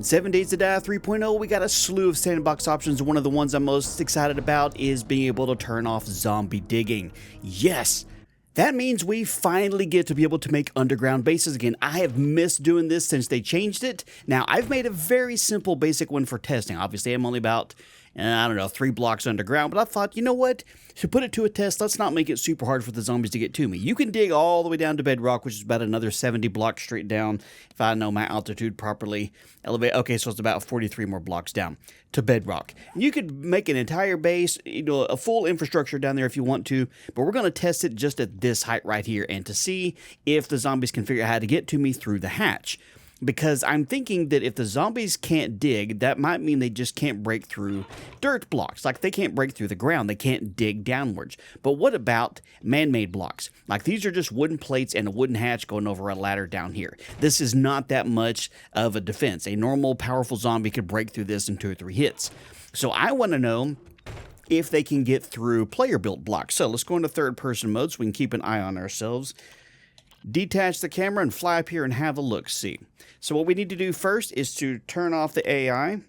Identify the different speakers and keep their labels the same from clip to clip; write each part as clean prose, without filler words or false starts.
Speaker 1: 7 Days to Die 3.0, we got a slew of sandbox options. One of the ones I'm most excited about is being able to turn off zombie digging. Yes! That means we finally get to be able to make underground bases again. I have missed doing this since they changed it. Now, I've made a very simple basic one for testing. Obviously, I'm only about, I don't know, 3 blocks underground. But I thought, you know what? To put it to a test, let's not make it super hard for the zombies to get to me. You can dig all the way down to bedrock, which is about another 70 blocks straight down, if I know my altitude properly. Elevate. Okay, so it's about 43 more blocks down to bedrock. You could make an entire base, a full infrastructure down there if you want to, but we're going to test it just at this height right here and to see if the zombies can figure out how to get to me through the hatch. Because I'm thinking that if the zombies can't dig, that might mean they just can't break through dirt blocks. Like, they can't break through the ground. They can't dig downwards. But what about man-made blocks? Like, these are just wooden plates and a wooden hatch going over a ladder down here. This is not that much of a defense. A normal, powerful zombie could break through this in 2 or 3 hits. So I want to know if they can get through player-built blocks. So let's go into third-person mode so we can keep an eye on ourselves. Detach the camera and fly up here and have a look-see. So what we need to do first is to turn off the AI,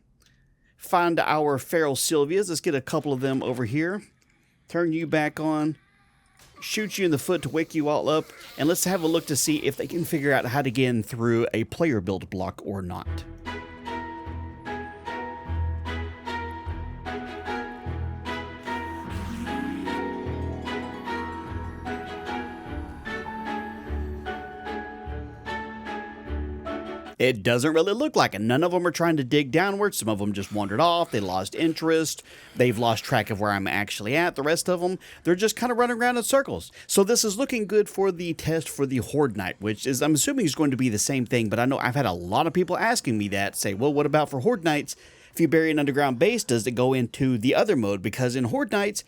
Speaker 1: find our feral Sylvias. Let's get a couple of them over here. Turn you back on, shoot you in the foot to wake you all up, and let's have a look to see if they can figure out how to get in through a player-built block or not. It doesn't really look like it. None of them are trying to dig downwards. Some of them just wandered off. They lost interest. They've lost track of where I'm actually at. The rest of them, they're just kind of running around in circles. So this is looking good for the test for the Horde Night, which is, I'm assuming, is going to be the same thing. But I know I've had a lot of people asking me that, say, well, what about for Horde Nights? If you bury an underground base, does it go into the other mode? Because in Horde Nights,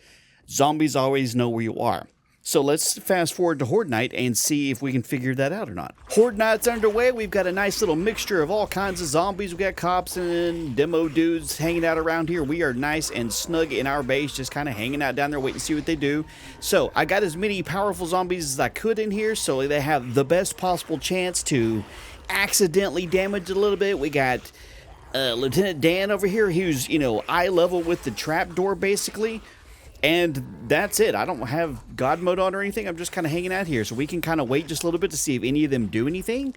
Speaker 1: zombies always know where you are. So let's fast forward to Horde Night and see if we can figure that out or not. Horde Night's underway. We've got a nice little mixture of all kinds of zombies. We've got cops and demo dudes hanging out around here. We are nice and snug in our base, just kind of hanging out down there waiting to see what they do. So I got as many powerful zombies as I could in here so they have the best possible chance to accidentally damage a little bit. We got Lieutenant Dan over here who's, eye level with the trapdoor basically. And that's it. I don't have God mode on or anything. I'm just kind of hanging out here. So we can kind of wait just a little bit to see if any of them do anything.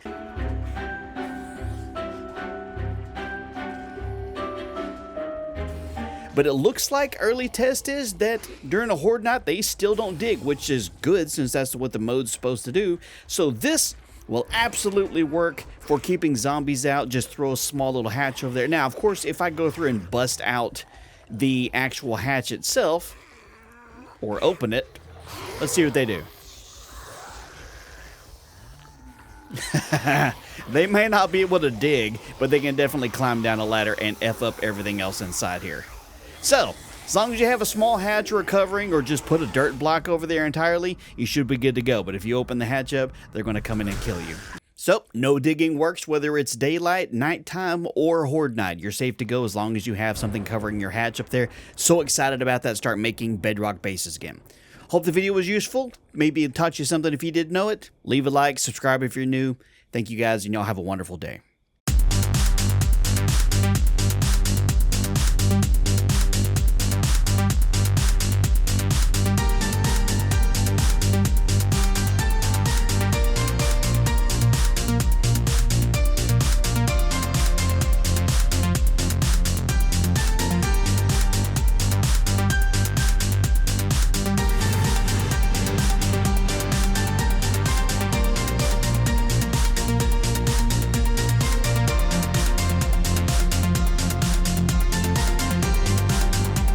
Speaker 1: But it looks like early test is that during a Horde Night, they still don't dig, which is good since that's what the mode's supposed to do. So this will absolutely work for keeping zombies out. Just throw a small little hatch over there. Now, of course, if I go through and bust out the actual hatch itself, or open it, let's see what they do. They may not be able to dig, but they can definitely climb down a ladder and F up everything else inside here. So, as long as you have a small hatch or a covering, or just put a dirt block over there entirely, you should be good to go. But if you open the hatch up, they're going to come in and kill you. So, no digging works whether it's daylight, nighttime, or Horde Night. You're safe to go as long as you have something covering your hatch up there. So excited about that. Start making bedrock bases again. Hope the video was useful. Maybe it taught you something if you didn't know it. Leave a like, subscribe if you're new. Thank you guys, and y'all have a wonderful day.